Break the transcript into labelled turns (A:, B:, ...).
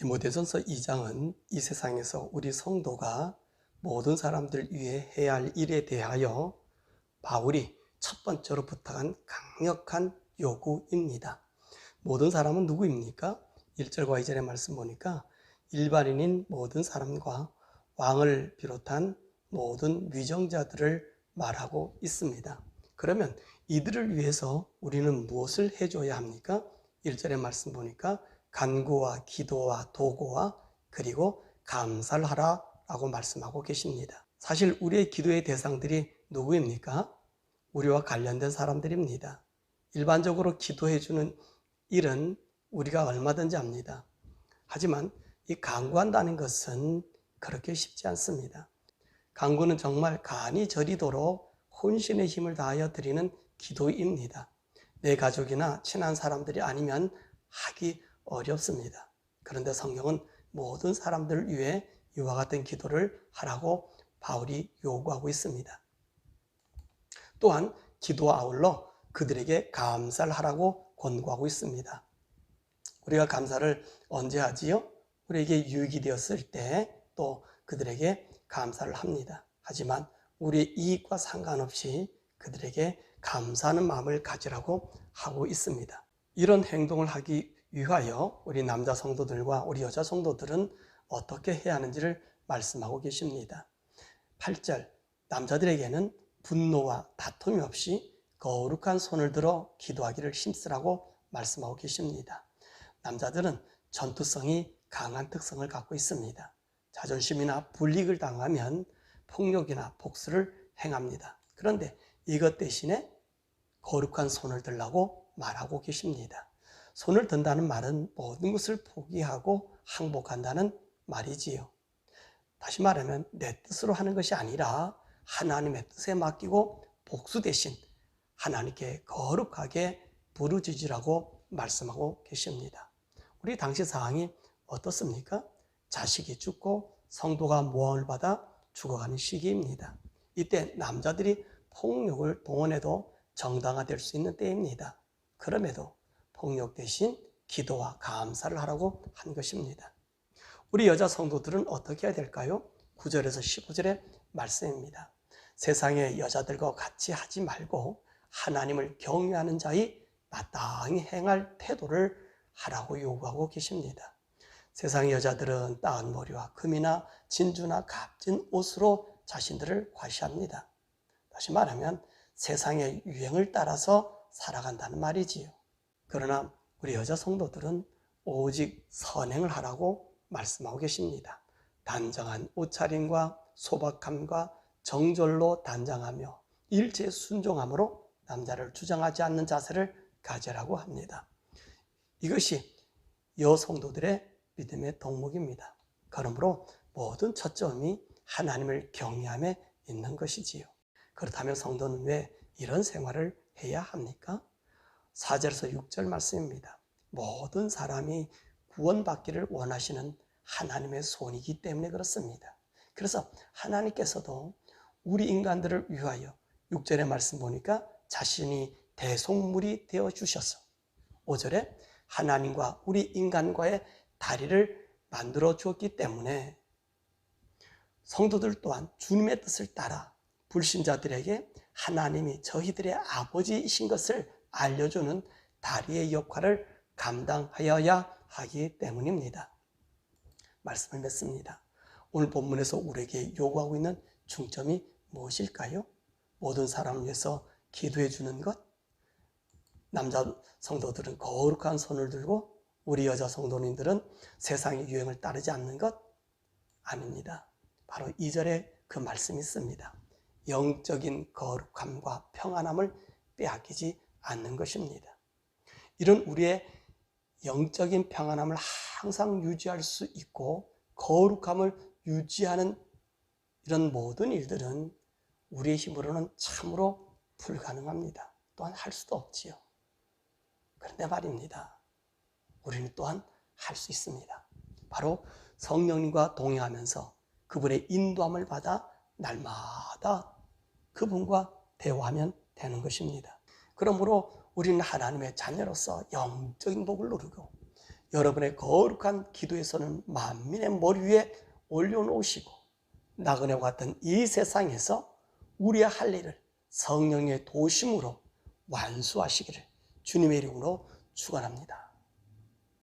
A: 디모데전서 2장은 이 세상에서 우리 성도가 모든 사람들 위해 해야 할 일에 대하여 바울이 첫 번째로 부탁한 강력한 요구입니다. 모든 사람은 누구입니까? 1절과 2절의 말씀 보니까 일반인인 모든 사람과 왕을 비롯한 모든 위정자들을 말하고 있습니다. 그러면 이들을 위해서 우리는 무엇을 해줘야 합니까? 1절의 말씀 보니까 간구와 기도와 도구와 그리고 감사를 하라 라고 말씀하고 계십니다. 사실 우리의 기도의 대상들이 누구입니까? 우리와 관련된 사람들입니다. 일반적으로 기도해주는 일은 우리가 얼마든지 합니다. 하지만 이 간구한다는 것은 그렇게 쉽지 않습니다. 간구는 정말 간이 저리도록 혼신의 힘을 다하여 드리는 기도입니다. 내 가족이나 친한 사람들이 아니면 하기 어렵습니다. 그런데 성경은 모든 사람들을 위해 이와 같은 기도를 하라고 바울이 요구하고 있습니다. 또한 기도와 아울러 그들에게 감사를 하라고 권고하고 있습니다. 우리가 감사를 언제 하지요? 우리에게 유익이 되었을 때 또 그들에게 감사를 합니다. 하지만 우리의 이익과 상관없이 그들에게 감사하는 마음을 가지라고 하고 있습니다. 이런 행동을 하기 위하여 우리 남자 성도들과 우리 여자 성도들은 어떻게 해야 하는지를 말씀하고 계십니다. 8절, 남자들에게는 분노와 다툼이 없이 거룩한 손을 들어 기도하기를 힘쓰라고 말씀하고 계십니다. 남자들은 전투성이 강한 특성을 갖고 있습니다. 자존심이나 불이익을 당하면 폭력이나 복수를 행합니다. 그런데 이것 대신에 거룩한 손을 들라고 말하고 계십니다. 손을 든다는 말은 모든 것을 포기하고 항복한다는 말이지요. 다시 말하면 내 뜻으로 하는 것이 아니라 하나님의 뜻에 맡기고 복수 대신 하나님께 거룩하게 부르짖으라고 말씀하고 계십니다. 우리 당시 상황이 어떻습니까? 자식이 죽고 성도가 모함을 받아 죽어가는 시기입니다. 이때 남자들이 폭력을 동원해도 정당화될 수 있는 때입니다. 그럼에도 폭력 대신 기도와 감사를 하라고 한 것입니다. 우리 여자 성도들은 어떻게 해야 될까요? 9절에서 15절의 말씀입니다. 세상의 여자들과 같이 하지 말고 하나님을 경외하는 자의 마땅히 행할 태도를 하라고 요구하고 계십니다. 세상의 여자들은 따은 머리와 금이나 진주나 값진 옷으로 자신들을 과시합니다. 다시 말하면 세상의 유행을 따라서 살아간다는 말이지요. 그러나 우리 여자 성도들은 오직 선행을 하라고 말씀하고 계십니다. 단정한 옷차림과 소박함과 정절로 단장하며 일체에 순종함으로 남자를 주장하지 않는 자세를 가지라고 합니다. 이것이 여성도들의 믿음의 덕목입니다. 그러므로 모든 초점이 하나님을 경외함에 있는 것이지요. 그렇다면 성도는 왜 이런 생활을 해야 합니까? 4절에서 6절 말씀입니다. 모든 사람이 구원받기를 원하시는 하나님의 손이기 때문에 그렇습니다. 그래서 하나님께서도 우리 인간들을 위하여 6절의 말씀 보니까 자신이 대속물이 되어 주셔서 5절에 하나님과 우리 인간과의 다리를 만들어 주었기 때문에 성도들 또한 주님의 뜻을 따라 불신자들에게 하나님이 저희들의 아버지이신 것을 알려주는 다리의 역할을 감당하여야 하기 때문입니다. 말씀을 맺습니다. 오늘 본문에서 우리에게 요구하고 있는 중점이 무엇일까요? 모든 사람을 위해서 기도해 주는 것? 남자 성도들은 거룩한 손을 들고 우리 여자 성도님들은 세상의 유행을 따르지 않는 것? 아닙니다. 바로 2절에 그 말씀이 있습니다. 영적인 거룩함과 평안함을 빼앗기지 않는 것입니다. 이런 우리의 영적인 평안함을 항상 유지할 수 있고 거룩함을 유지하는 이런 모든 일들은 우리의 힘으로는 참으로 불가능합니다. 또한 할 수도 없지요. 그런데 말입니다. 우리는 또한 할 수 있습니다. 바로 성령님과 동행하면서 그분의 인도함을 받아 날마다 그분과 대화하면 되는 것입니다. 그러므로 우리는 하나님의 자녀로서 영적인 복을 누리고 여러분의 거룩한 기도에서는 만민의 머리 위에 올려놓으시고 나그네와 같은 이 세상에서 우리의 할 일을 성령의 도심으로 완수하시기를 주님의 이름으로 축원합니다.